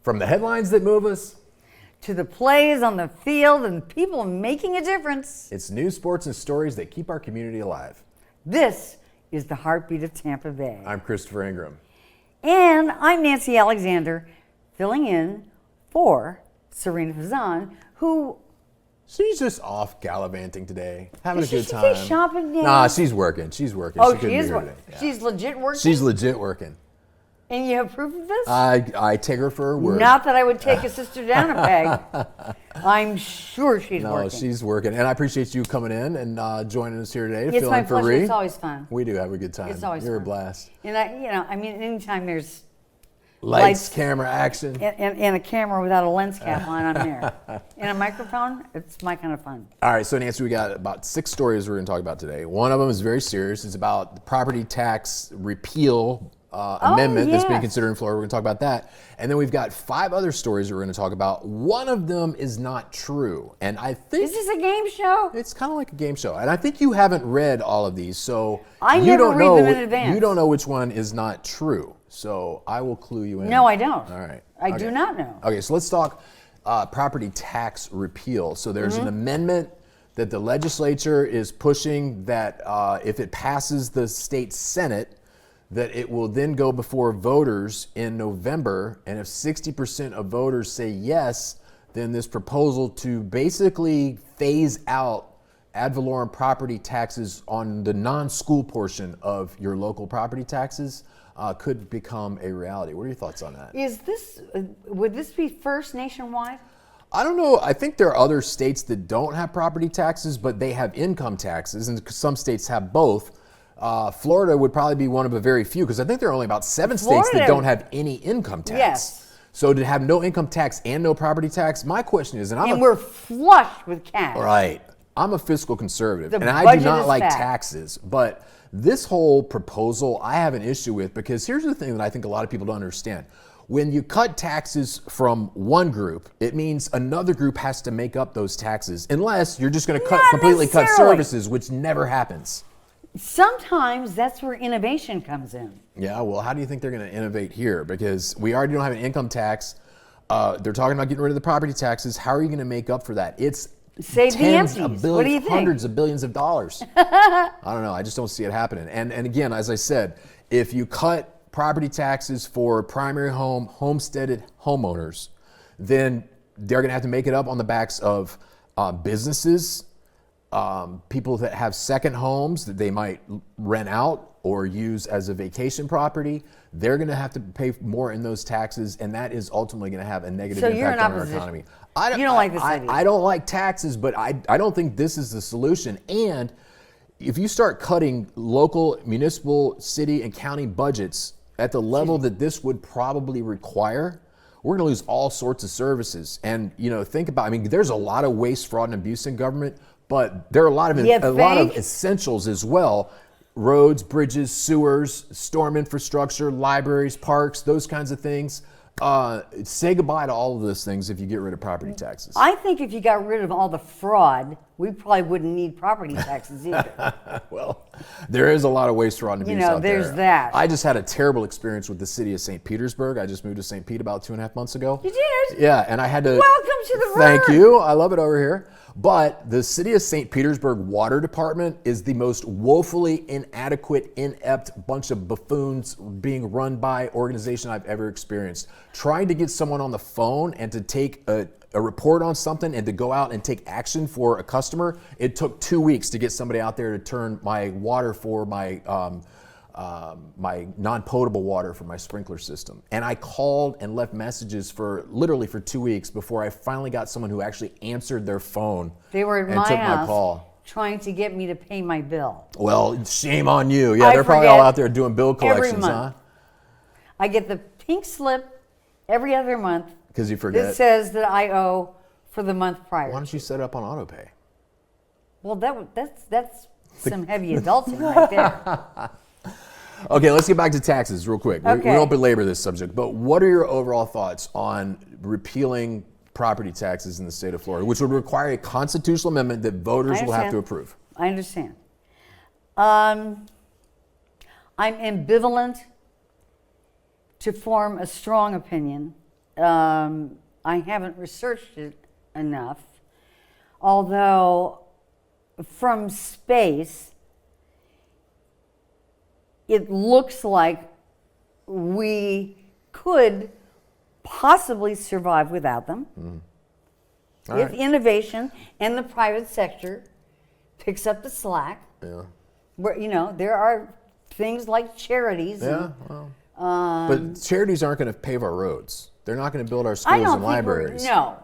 From the headlines that move us to the plays on the field and people making a difference. It's news, sports, and stories that keep our community alive. This is the heartbeat of Tampa Bay. I'm Christopher Ingram. And I'm Nancy Alexander, filling in for Serena Fazan, who... She's just off gallivanting today, having a good Did time. she say shopping day? Nah, she's working. Oh, she is working. working. Yeah. She's legit working? She's legit working. And you have proof of this? I take her for her word. Not that I would take a sister down a peg. I'm sure she's working. No, she's working. And I appreciate you coming in and joining us here today. It's my pleasure. It's always fun. We do have a good time. It's always You're fun. a blast. And anytime there's lights, camera, action. And a camera without a lens cap on, I'm there. And a microphone, it's my kind of fun. All right, so Nancy, we got about 6 stories we're going to talk about today. One of them is very serious. It's about the property tax repeal amendment that's being considered in Florida. We're going to talk about that. And then we've got 5 other stories that we're going to talk about. One of them is not true. And I think... Is this a game show? It's kind of like a game show. And I think you haven't read all of these, so I you never don't read know, them in advance. You don't know which one is not true. So I will clue you in. No, I don't. All right. I do not know. Okay, so let's talk property tax repeal. So there's an amendment that the legislature is pushing that if it passes the state Senate, that it will then go before voters in November. And if 60% of voters say yes, then this proposal to basically phase out ad valorem property taxes on the non-school portion of your local property taxes could become a reality. What are your thoughts on that? Would this be first nationwide? I don't know. I think there are other states that don't have property taxes, but they have income taxes, and some states have both. Florida would probably be one of a very few, because I think there are only about 7 states that don't have any income tax. Yes. So to have no income tax and no property tax, my question is, and we're flush with cash. Right. I'm a fiscal conservative, The and I budget do not is like fat. taxes, but this whole proposal I have an issue with, because here's the thing that I think a lot of people don't understand. When you cut taxes from one group, it means another group has to make up those taxes, unless you're just going to completely cut services, which never happens. Sometimes that's where innovation comes in. Yeah, well, how do you think they're going to innovate here? Because we already don't have an income tax. They're talking about getting rid of the property taxes. How are you going to make up for that? It's Save the tens empties. of billions, What do you think? hundreds of billions of dollars. I don't know. I just don't see it happening. And again, as I said, if you cut property taxes for primary home, homesteaded homeowners, then they're going to have to make it up on the backs of businesses, people that have second homes that they might rent out or use as a vacation property. They're going to have to pay more in those taxes, and that is ultimately going to have a negative impact on our economy. You don't like this idea. I don't like taxes, but I don't think this is the solution. And if you start cutting local, municipal, city, and county budgets at the level that this would probably require, we're going to lose all sorts of services. And think about, there's a lot of waste, fraud, and abuse in government, but there are a lot of essentials as well. Roads, bridges, sewers, storm infrastructure, libraries, parks, those kinds of things. Say goodbye to all of those things if you get rid of property taxes. I think if you got rid of all the fraud, we probably wouldn't need property taxes either. Well, there is a lot of waste, fraud, and abuse out there. There's that. I just had a terrible experience with the city of St. Petersburg. I just moved to St. Pete about 2.5 months ago. You did? Yeah, and I had to... Welcome to the Thank room. you. I love it over here. But the city of St. Petersburg Water Department is the most woefully inadequate, inept bunch of buffoons being run by organization I've ever experienced. Trying to get someone on the phone and to take a report on something and to go out and take action for a customer, it took 2 weeks to get somebody out there to turn my water for my non-potable water for my sprinkler system. And I called and left messages for literally 2 weeks before I finally got someone who actually answered their phone. They were at and my took house my call. trying to get me to pay my bill. Well, shame on you. Yeah, they're probably all out there doing bill collections, every month. huh? I get the pink slip every other month. Because you forget. It says that I owe for the month prior. Why don't you set it up on auto pay? Well, that's some heavy adulting right there. Okay, let's get back to taxes real quick. Okay. We won't belabor this subject, but what are your overall thoughts on repealing property taxes in the state of Florida, which would require a constitutional amendment that voters will have to approve? I understand. I'm ambivalent to form a strong opinion I haven't researched it enough. Although, from space, it looks like we could possibly survive without them. If innovation and the private sector picks up the slack. Yeah. Where, there are things like charities. Yeah. But charities aren't going to pave our roads. They're not going to build our schools and libraries. No.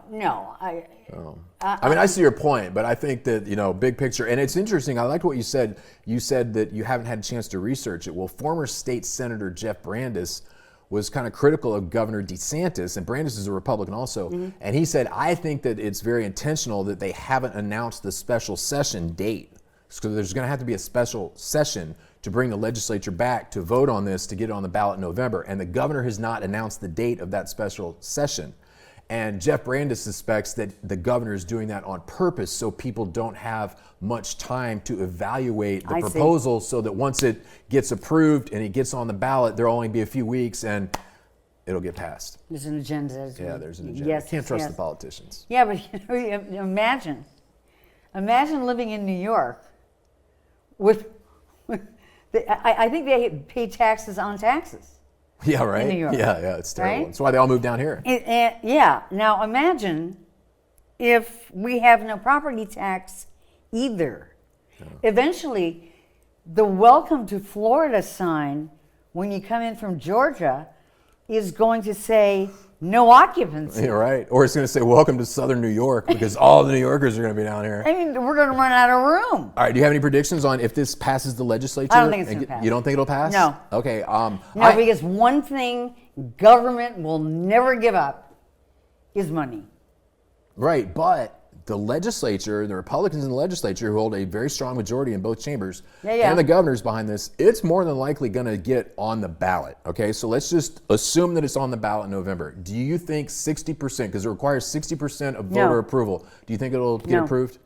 I see your point, but I think that, big picture, and it's interesting. I liked what you said. You said that you haven't had a chance to research it. Well, former state senator Jeff Brandes was kind of critical of Governor DeSantis, and Brandes is a Republican also, and he said, I think that it's very intentional that they haven't announced the special session date. So there's going to have to be a special session to bring the legislature back to vote on this, to get it on the ballot in November. And the governor has not announced the date of that special session. And Jeff Brandes suspects that the governor is doing that on purpose so people don't have much time to evaluate the proposal, so that once it gets approved and it gets on the ballot, there'll only be a few weeks and it'll get passed. There's an agenda. Yeah, there's an agenda. Yes, Can't trust the politicians. Yeah, but imagine living in New York with I think they pay taxes on taxes. Yeah, right. In New York, yeah, it's terrible. right? That's why they all moved down here. Yeah. Now imagine if we have no property tax either. Yeah. Eventually, the welcome to Florida sign when you come in from Georgia is going to say no occupancy. Yeah, right. Or it's going to say welcome to Southern New York, because all the New Yorkers are going to be down here. I mean, we're going to run out of room. All right. Do you have any predictions on if this passes the legislature? I don't think it's going to pass. You don't think it'll pass? No. Okay. No, because one thing government will never give up is money. Right, but the legislature, the Republicans in the legislature, who hold a very strong majority in both chambers, and the governor's behind this, it's more than likely going to get on the ballot. Okay, so let's just assume that it's on the ballot in November. Do you think 60%, because it requires 60% of voter approval, do you think it'll get approved?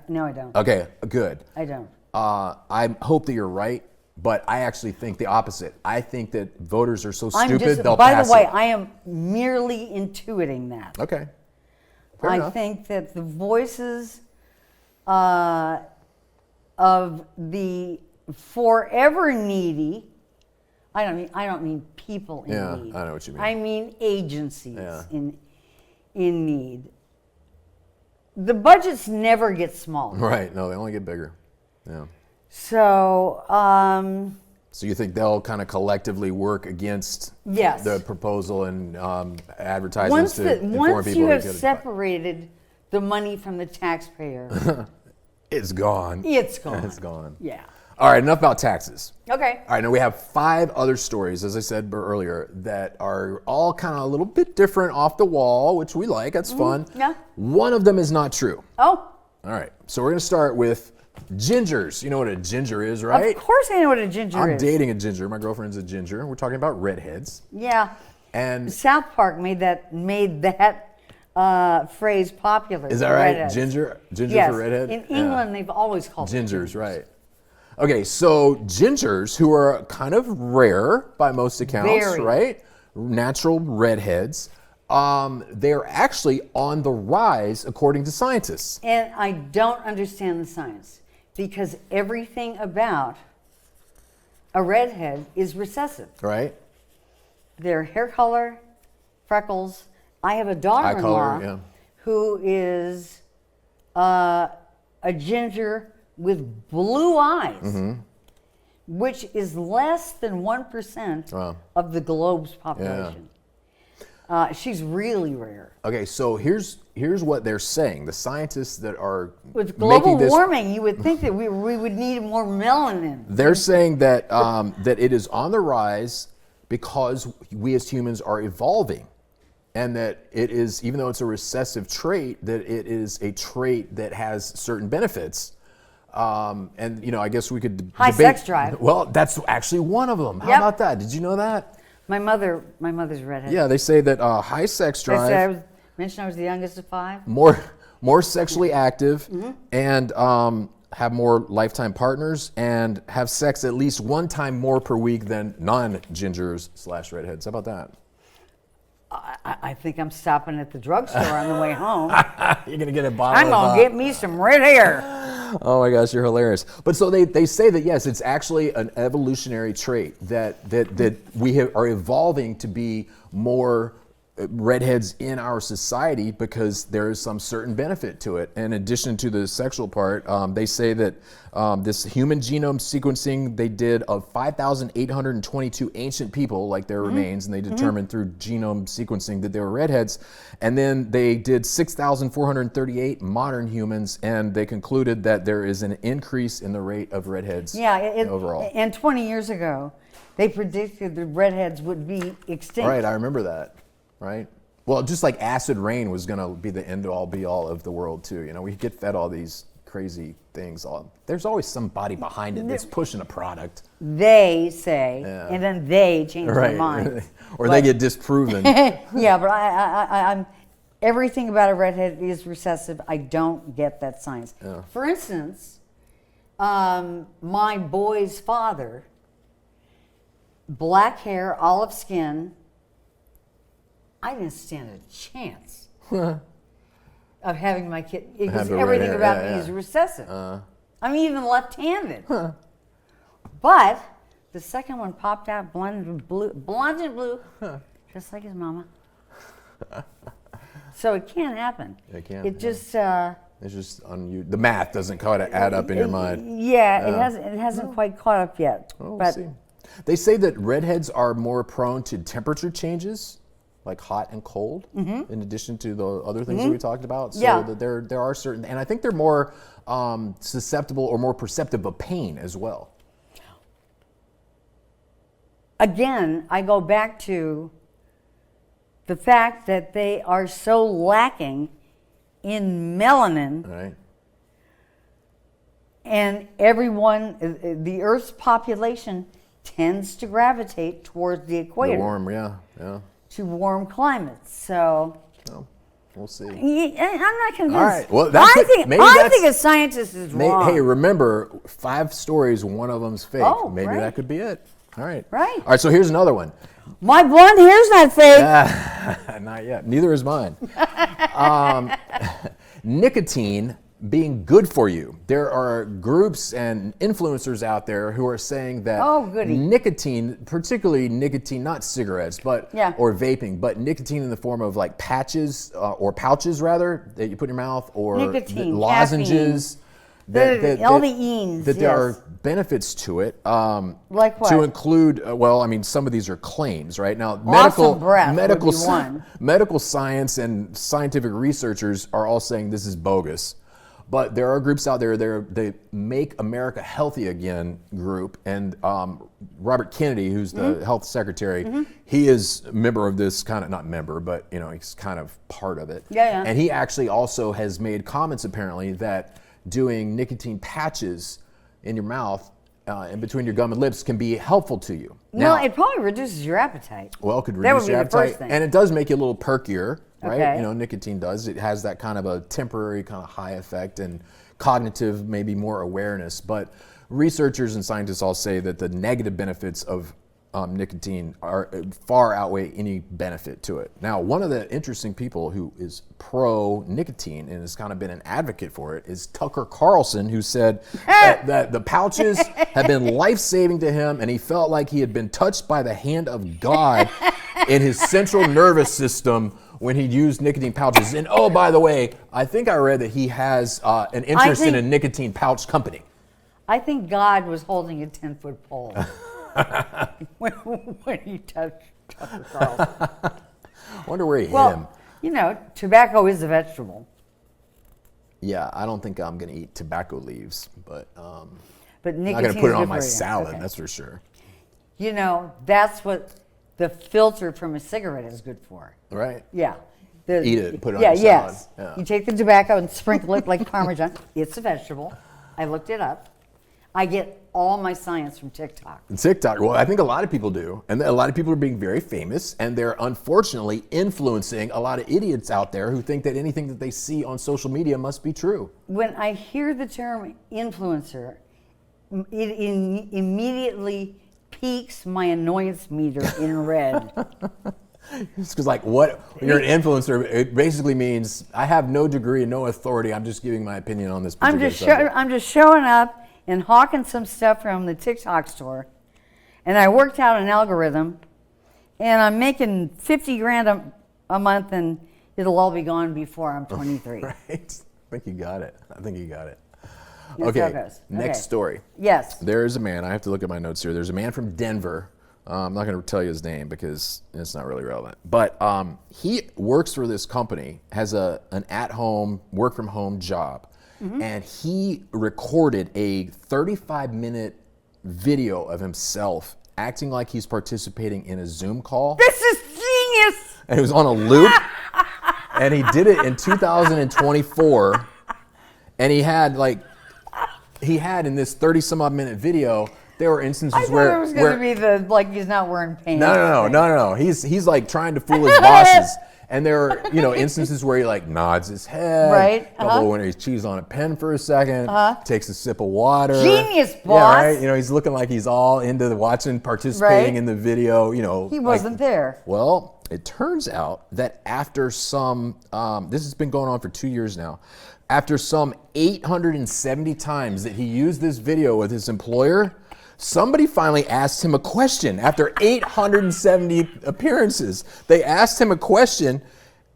No, I don't. Okay, good. I don't. I hope that you're right, but I actually think the opposite. I think that voters are so stupid, they'll pass it. By the way, I am merely intuiting that. Okay. I think that the voices of the forever needy, I don't mean people in need. Yeah, I know what you mean. I mean agencies in need. The budgets never get smaller. Right. No, they only get bigger. Yeah. So, so you think they'll kind of collectively work against the proposal and advertisements to inform people? Once you have separated the money from the taxpayer, it's gone. It's gone. It's gone. Yeah. All right, enough about taxes. Okay. All right, now we have 5 other stories, as I said earlier, that are all kind of a little bit different, off the wall, which we like. That's fun. Yeah. One of them is not true. Oh. All right, so we're going to start with gingers. You know what a ginger is, right? Of course I know what a ginger is. I'm dating a ginger. My girlfriend's a ginger. We're talking about redheads. Yeah. And South Park made that phrase popular. Is that right? Redheads. Ginger Yes. for redhead? In England, they've always called them gingers, right. Okay, so gingers, who are kind of rare by most accounts, right? Natural redheads. They're actually on the rise, according to scientists. And I don't understand the science, because everything about a redhead is recessive. Right. Their hair color, freckles. I have a daughter-in-law who is a ginger with blue eyes, which is less than 1% of the globe's population. Yeah. She's really rare. Okay, so here's what they're saying. The scientists that are with global warming, you would think that we would need more melanin. They're saying that that it is on the rise because we as humans are evolving, and that it is, even though it's a recessive trait, that it is a trait that has certain benefits. And I guess we could high debate. Sex drive. Well, that's actually one of them. How about that? Did you know that? My mother's redhead. Yeah, they say that high sex drive. I was the youngest of 5. More sexually active, and have more lifetime partners, and have sex at least one time more per week than non-gingers / redheads. How about that? I think I'm stopping at the drugstore on the way home. You're gonna get a bottle. I'm gonna get me some red hair. Oh my gosh, you're hilarious. But so they say that yes, it's actually an evolutionary trait that we are evolving to be more redheads in our society because there is some certain benefit to it. In addition to the sexual part, they say that this human genome sequencing they did of 5,822 ancient people, like their remains, and they determined through genome sequencing that they were redheads. And then they did 6,438 modern humans, and they concluded that there is an increase in the rate of redheads overall. And 20 years ago, they predicted the redheads would be extinct. Right, I remember that. Right? Well, just like acid rain was going to be the end-all be-all of the world too. You know, we get fed all these crazy things. There's always somebody behind it that's pushing a product. They say, and then they change their mind. Or they get disproven. Yeah, but I'm everything about a redhead is recessive. I don't get that science. Yeah. For instance, my boy's father, black hair, olive skin, I didn't stand a chance of having my kid because everything about me is recessive. I'm even left-handed. But the second one popped out blonde and blue, just like his mama. So it can't happen. It can't. It just. It's just the math doesn't quite add up in your mind. Yeah, it hasn't quite caught up yet. Oh, we'll see. They say that redheads are more prone to temperature changes, like hot and cold, in addition to the other things that we talked about. So that there are certain, and I think they're more susceptible or more perceptive of pain as well. Again, I go back to the fact that they are so lacking in melanin. Right. And everyone, the Earth's population tends to gravitate towards the equator. The warm, yeah. To warm climates, so we'll see. I'm not convinced. All right. Well, I think a scientist is wrong. Hey, remember, 5 stories, one of them's fake. Oh, maybe that could be it. All right. Right. All right. So here's another one. My blonde hair's not fake. Not yet. Neither is mine. Nicotine being good for you. There are groups and influencers out there who are saying that nicotine, particularly nicotine, not cigarettes, but or vaping, but nicotine in the form of like patches or pouches rather that you put in your mouth, or nicotine, lozenges. All the enes. That there are benefits to it. Like what? To include, some of these are claims, right? Now, medical science and scientific researchers are all saying this is bogus. But there are groups out there, they Make America Healthy Again group, and Robert Kennedy, who's the health secretary, he is a member of this not member, but he's kind of part of it. And he actually also has made comments apparently that doing nicotine patches in your mouth and between your gum and lips can be helpful to you. No, it probably reduces your appetite. Well, it could reduce your appetite, first thing. And it does make you a little perkier. Right? Okay. Nicotine does. It has that kind of a temporary kind of high effect and cognitive, maybe more awareness. But researchers and scientists all say that the negative benefits of nicotine far outweigh any benefit to it. Now, one of the interesting people who is pro-nicotine and has kind of been an advocate for it is Tucker Carlson, who said that the pouches have been life-saving to him, and he felt like he had been touched by the hand of God in his central nervous system when he used nicotine pouches. And oh, by the way, I think I read that he has an interest in a nicotine pouch company. I think God was holding a 10-foot pole when he touched Tucker Carlson. Wonder where he hit him. Tobacco is a vegetable. Yeah, I don't think I'm going to eat tobacco leaves, but nicotine I'm not going to put it on my salad, that's for sure. That's what the filter from a cigarette is good for. Right. Yeah. Eat it, put it on your salad. Yes. Yeah. You take the tobacco and sprinkle it like Parmesan. It's a vegetable. I looked it up. I get all my science from TikTok. TikTok, well, I think a lot of people do. And a lot of people are being very famous, and they're unfortunately influencing a lot of idiots out there who think that anything that they see on social media must be true. When I hear the term influencer, it immediately peaks my annoyance meter in red. It's because like what when you're an influencer, it basically means I have no degree and no authority. I'm just giving my opinion on this particular subject. I'm just showing up and hawking some stuff from the TikTok store, and I worked out an algorithm, and I'm making 50 grand a month, and it'll all be gone before I'm 23. Right? I think you got it. That's Okay, how it goes. next Okay. story. Yes. There is a man, I have to look at my notes here. There's a man from Denver. I'm not going to tell you his name because it's not really relevant. But he works for this company, has an at-home, work-from-home job. And he recorded a 35-minute video of himself acting like he's participating in a Zoom call. This is genius. And it was on a loop. And he did it in 2024. And he had in this 30-some-odd minute video, there were instances I thought where it was going to be the like he's not wearing pants. No. He's like trying to fool his bosses, and there are instances where he like nods his head, Right, Couple when he's cheese on a pen for a 2nd, takes a sip of water. Genius, Yeah, boss. right. He's looking like he's all into participating Right. in the video. He wasn't there. Well, it turns out that after some, this has been going on for 2 years now. After some 870 times that he used this video with his employer, somebody finally asked him a question. After 870 appearances, they asked him a question,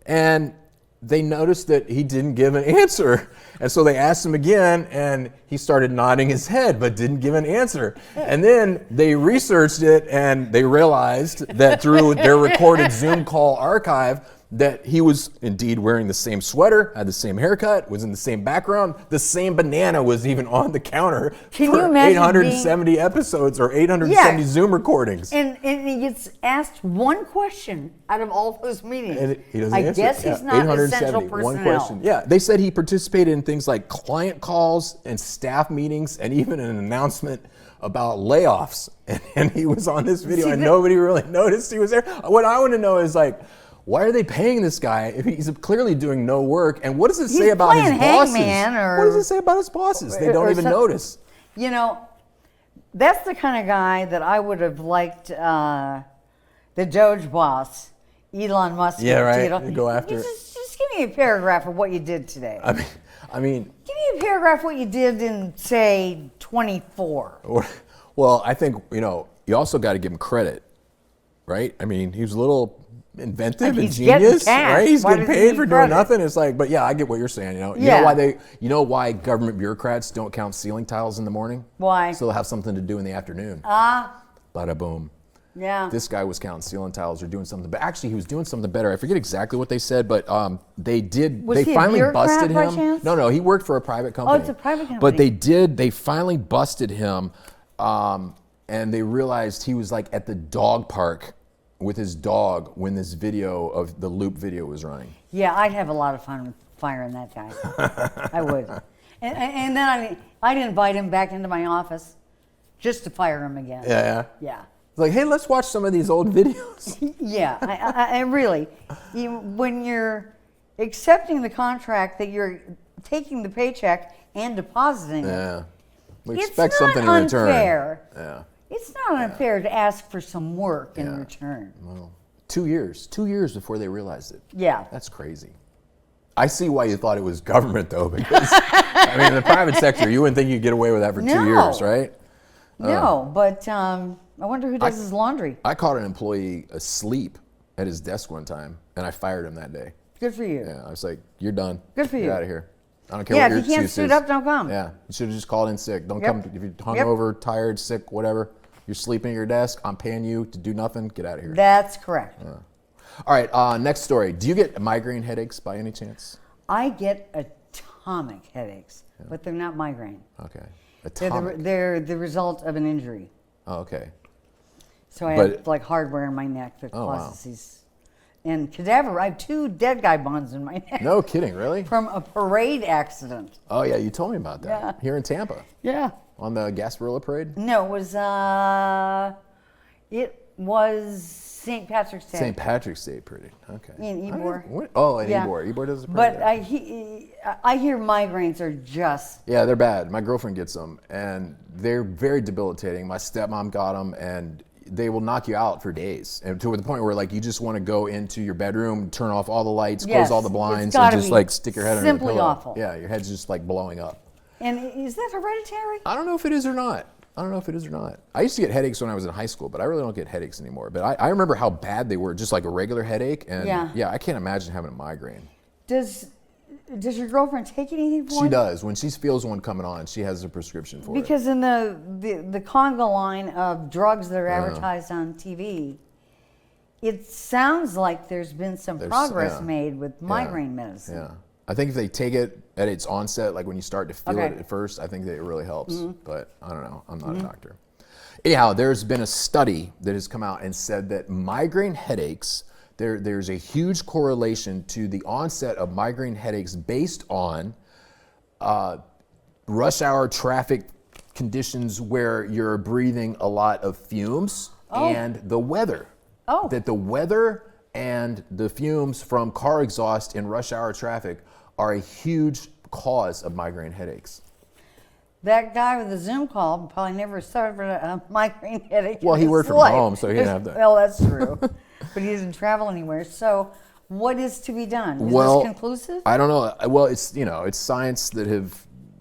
and they noticed that he didn't give an answer. And so they asked him again, and he started nodding his head, but didn't give an answer. And then they researched it, and they realized that through their recorded Zoom call archive, that he was indeed wearing the same sweater, had the same haircut, was in the same background. The same banana was even on the counter Can for you imagine 870 episodes or 870 Zoom recordings. And he gets asked one question out of all those meetings. And he doesn't I answer. guess he's not essential 870, personnel. one question. Yeah, they said he participated in things like client calls and staff meetings and even an announcement about layoffs. And he was on this video and nobody really noticed he was there. What I want to know is like, why are they paying this guy if he's clearly doing no work? And what does it say about his bosses? What does it say about his bosses? They don't even notice. That's the kind of guy that I would have liked the Doge boss, Elon Musk. Yeah, right. You go after it. Just give me a paragraph of what you did today. I mean, give me a paragraph of what you did in, say, 24. Well, I think, you also got to give him credit, right? I mean, he was a little inventive and genius, right? He's getting paid for doing nothing. It's like, but yeah, I get what you're saying. You know why government bureaucrats don't count ceiling tiles in the morning? Why? So they'll have something to do in the afternoon. Bada boom. Yeah. This guy was counting ceiling tiles or doing something, but actually he was doing something better. I forget exactly what they said, but they did. Was they he finally a bureaucrat busted by him. chance? No, he worked for a private company. Oh, it's a private company. But they finally busted him, and they realized he was like at the dog park with his dog when this video of the loop video was running. Yeah, I'd have a lot of fun firing that guy. I would. And then I'd invite him back into my office just to fire him again. Yeah. Yeah. It's like, hey, let's watch some of these old videos. Yeah, I really, when you're accepting the contract that you're taking the paycheck and depositing it, we expect something in return. Unfair. Yeah. It's not unfair to ask for some work in return. Well, 2 years. 2 years before they realized it. Yeah. That's crazy. I see why you thought it was government, though, because, I mean, in the private sector, you wouldn't think you'd get away with that for 2 years, right? No, but I wonder who does his laundry. I caught an employee asleep at his desk one time, and I fired him that day. Good for you. Yeah, I was like, you're done. Good for you. Get out of here. I don't care what your excuse is. Yeah, if you can't suit up, don't come. Yeah, you should have just called in sick. Don't come if you're hungover, tired, sick, whatever. You're sleeping at your desk. I'm paying you to do nothing. Get out of here. That's correct. All right, next story. Do you get migraine headaches by any chance? I get atomic headaches, but they're not migraine. Okay. Atomic. They're the result of an injury. Oh, okay. So I have like hardware in my neck that causes these. And cadaver, I have 2 dead guy bonds in my neck. No kidding, really? From a parade accident. Oh, yeah, you told me about that. Yeah. Here in Tampa. Yeah. On the Gasparilla Parade? No, it was St. Patrick's Day. St. Patrick's Day Parade. Okay. In Ybor. In Ybor. Ybor does a parade. But I hear migraines are just... Yeah, they're bad. My girlfriend gets them, and they're very debilitating. My stepmom got them, and they will knock you out for days, and to the point where like you just want to go into your bedroom, turn off all the lights, Yes, close all the blinds, it's and gotta just be like stick your head under the simply pillow. awful. Yeah, your head's just like blowing up. And is that hereditary? I don't know if it is or not. I used to get headaches when I was in high school, but I really don't get headaches anymore. But I remember how bad they were, just like a regular headache. And yeah, I can't imagine having a migraine. Does your girlfriend take anything for it? She does. When she feels one coming on, she has a prescription for it. Because in the conga line of drugs that are advertised on TV, it sounds like there's been some progress made with migraine medicine. Yeah. I think if they take it at its onset, like when you start to feel it at first, I think that it really helps. But I don't know. I'm not a doctor. Anyhow, there's been a study that has come out and said that migraine headaches, there's a huge correlation to the onset of migraine headaches based on rush hour traffic conditions where you're breathing a lot of fumes and the weather. That the weather and the fumes from car exhaust in rush hour traffic are a huge cause of migraine headaches. That guy with the Zoom call probably never suffered a migraine headache. Well, he worked from home, so he didn't have that. Well, that's true. But he doesn't travel anywhere. So what is to be done? Is this conclusive? I don't know. Well, it's science that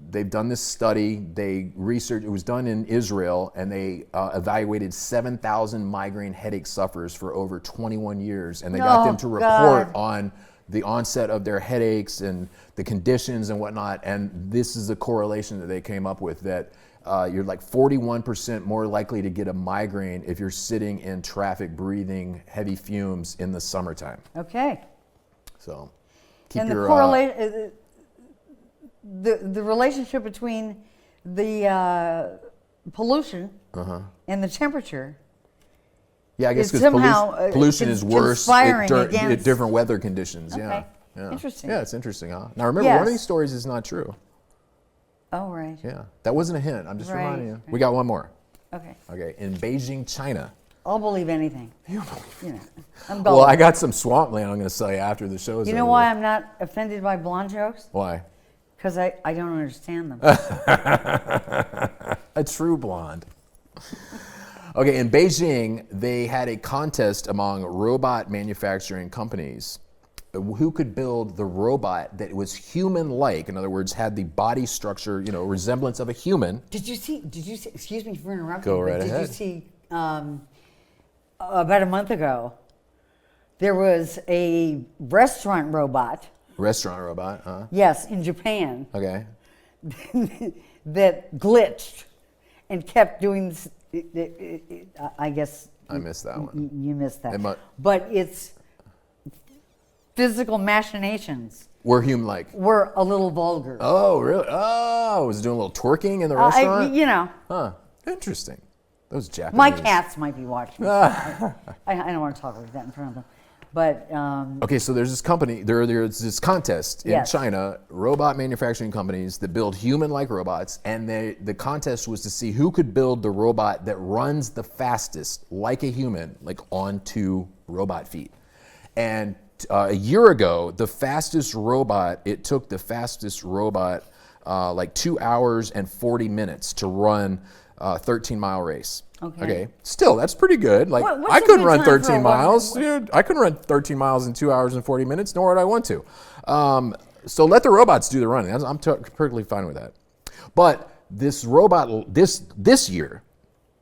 they've done this study. They researched, it was done in Israel, and they evaluated 7,000 migraine headache sufferers for over 21 years. And they got them to report on the onset of their headaches and the conditions and whatnot. And this is the correlation that they came up with, that you're like 41% more likely to get a migraine if you're sitting in traffic breathing heavy fumes in the summertime. Okay. So keep and your... the relationship between the pollution and the temperature. Yeah, I guess is because somehow pollution is worse at against different weather conditions. Okay. Yeah. Interesting. Yeah, it's interesting, huh? Now remember, one of these stories is not true. Oh, right. Yeah, that wasn't a hint. I'm just reminding you. Right. We got one more. Okay. Okay, in Beijing, China. I'll believe anything. I'm gullible. Well, I got some swampland I'm going to say after the show's over. You know why I'm not offended by blonde jokes? Why? Because I don't understand them. A true blonde. Okay, in Beijing, they had a contest among robot manufacturing companies who could build the robot that was human-like. In other words, had the body structure, resemblance of a human. Did you see, excuse me for interrupting. Go right ahead. Did you see, about a month ago, there was a restaurant robot. Restaurant robot, huh? Yes, in Japan. Okay. That glitched and kept doing this. I guess I missed that one. You missed that. But its physical machinations were human-like. Were a little vulgar. Oh, really? Oh, was it doing a little twerking in the restaurant? Huh. Interesting. Those Japanese. My cats might be watching. I don't want to talk like that in front of them. But okay, so there's this company, there's this contest in China, robot manufacturing companies that build human-like robots, and the contest was to see who could build the robot that runs the fastest, like a human, like on two robot feet. And a year ago, it took the fastest robot like 2 hours and 40 minutes to run a 13-mile race. Okay. Still, that's pretty good. Like, I couldn't run 13 miles. Dude, I couldn't run 13 miles in 2 hours and 40 minutes, nor would I want to. So let the robots do the running. I'm perfectly fine with that. But this robot, this year,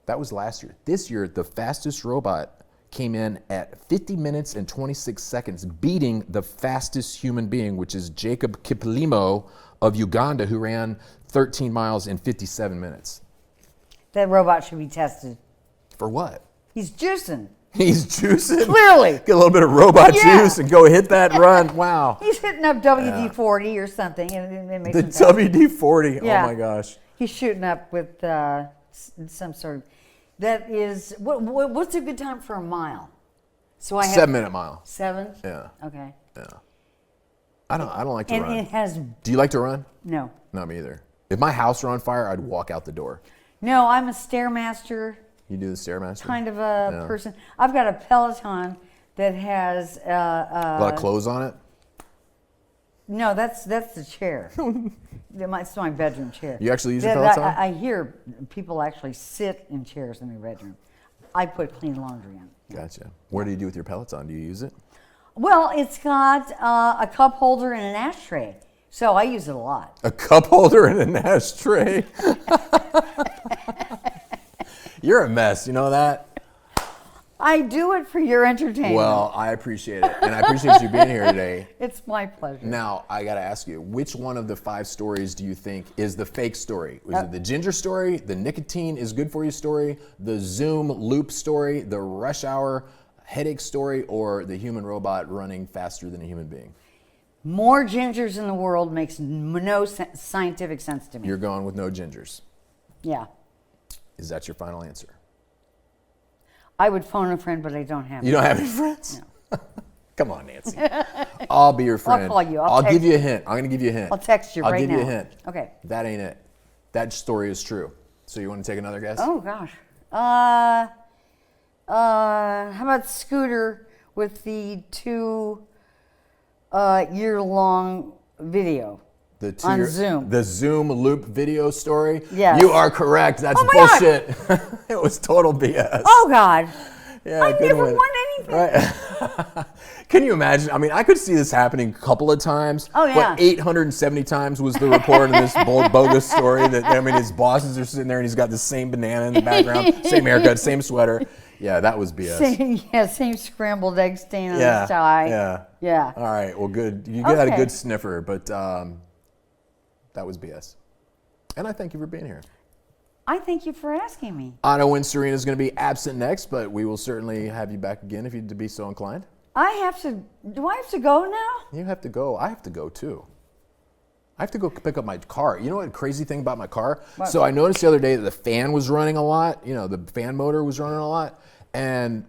that was last year. This year, the fastest robot came in at 50 minutes and 26 seconds, beating the fastest human being, which is Jacob Kiplimo of Uganda, who ran 13 miles in 57 minutes. That robot should be tested. For what? He's juicing. He's juicing? Clearly. Get a little bit of robot juice and go hit that run. Wow. He's hitting up WD-40 or something. And it makes the WD-40. Yeah. Oh, my gosh. He's shooting up with some sort of... That is... What's a good time for a mile? So I have 7-minute mile. 7? Yeah. Okay. Yeah. I don't like to run. And it has... Do you like to run? No. Not me either. If my house were on fire, I'd walk out the door. No, I'm a Stairmaster. You do the Stairmaster? Kind of a person. I've got a Peloton that has... a lot of clothes on it? No, that's the chair. It's my bedroom chair. You actually use a Peloton? I hear people actually sit in chairs in their bedroom. I put clean laundry in. Gotcha. What do you do with your Peloton? Do you use it? Well, it's got a cup holder and an ashtray, so I use it a lot. A cup holder and an ashtray. You're a mess. You know that? I do it for your entertainment. Well, I appreciate it. And I appreciate you being here today. It's my pleasure. Now, I got to ask you, which one of the 5 stories do you think is the fake story? Was it the ginger story, the nicotine is good for you story, the Zoom loop story, the rush hour headache story, or the human robot running faster than a human being? More gingers in the world makes no scientific sense to me. You're going with no gingers. Yeah. Is that your final answer? I would phone a friend, but I don't have You don't have any friends? No. Come on, Nancy. I'll be your friend. I'll call you. I'll give you a hint. I'm going to give you a hint. I'll text you right now. I'll give you a hint. Okay. That ain't it. That story is true. So you want to take another guess? Oh, gosh. How about Scooter with the 2-year-long video? On Zoom. The Zoom loop video story? Yes. You are correct. That's bullshit. It was total BS. Oh, God. Yeah, I never win. won anything. Right. Can you imagine? I mean, I could see this happening a couple of times. Oh, yeah. 870 times was the report in this bogus story that, I mean, his bosses are sitting there and he's got the same banana in the background, same haircut, same sweater. Yeah, that was BS. Same scrambled egg stain on his tie. Yeah. All right, well, good. You had a good sniffer, but that was BS. And I thank you for being here. I thank you for asking me. Anna Wynn Serena is going to be absent next, but we will certainly have you back again if you'd be so inclined. Do I have to go now? You have to go. I have to go too. I have to go pick up my car. You know what crazy thing about my car? What? So I noticed the other day that the fan was running a lot. You know, the fan motor was running a lot. And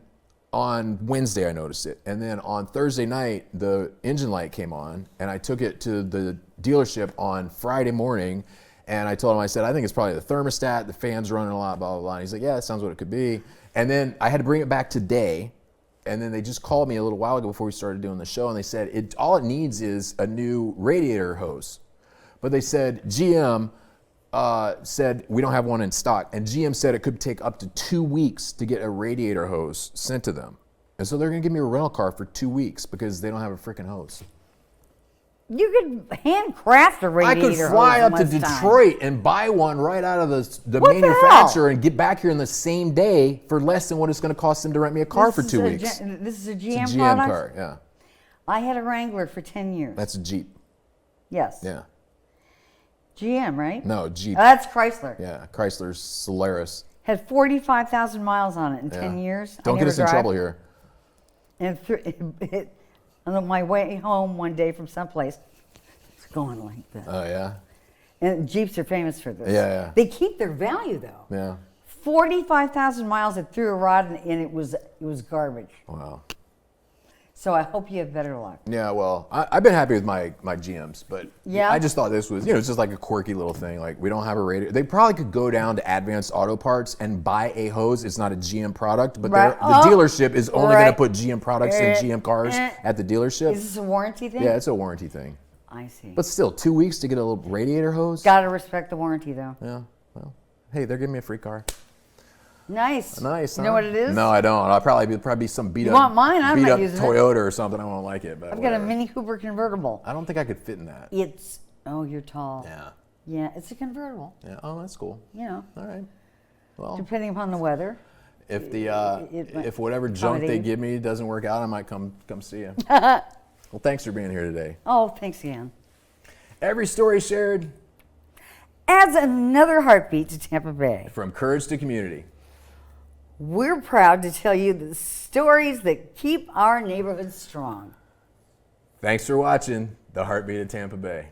on Wednesday I noticed it. And then on Thursday night, the engine light came on and I took it to the dealership on Friday morning. And I told him, I said, I think it's probably the thermostat, the fan's running a lot, blah, blah, blah. And he's like, yeah, that sounds what it could be. And then I had to bring it back today. And then they just called me a little while ago before we started doing the show. And they said, all it needs is a new radiator hose. But they said, GM said, we don't have one in stock. And GM said it could take up to 2 weeks to get a radiator hose sent to them. And so they're going to give me a rental car for 2 weeks because they don't have a freaking hose. You could handcraft a radiator hose. I could fly up to Detroit and buy one right out of the manufacturer and get back here in the same day for less than what it's going to cost them to rent me a car for 2 weeks. This is a GM it's a GM product? car, yeah. I had a Wrangler for 10 years. That's a Jeep. Yes. Yeah. GM, right? No, Jeep. That's Chrysler. Yeah, Chrysler's Solaris. Had 45,000 miles on it in 10 years. Don't get us in trouble here. And on my way home one day from someplace, it's going like that. Oh, yeah? And Jeeps are famous for this. Yeah. They keep their value, though. Yeah. 45,000 miles, it threw a rod and it was garbage. Wow. So I hope you have better luck. Yeah, well, I've been happy with my GMs, but yeah. I just thought this was, it's just like a quirky little thing. Like, we don't have a radiator. They probably could go down to Advanced Auto Parts and buy a hose. It's not a GM product, but the dealership is only going to put GM products in GM cars at the dealership. Is this a warranty thing? Yeah, it's a warranty thing. I see. But still, 2 weeks to get a little radiator hose? Got to respect the warranty, though. Yeah, well, hey, they're giving me a free car. Nice. Nice. You know what it is? No, I don't. I'll probably be some beat up. You want mine? I'm not using Toyota or something. I won't like it. But I've got a Mini Cooper convertible. I don't think I could fit in that. You're tall. Yeah. Yeah, it's a convertible. Yeah. Oh, that's cool. All right. Well, depending upon the weather. If whatever junk they give me doesn't work out, I might come see you. Well, thanks for being here today. Oh, thanks again. Every story shared adds another heartbeat to Tampa Bay. From courage to community. We're proud to tell you the stories that keep our neighborhoods strong. Thanks for watching The Heartbeat of Tampa Bay.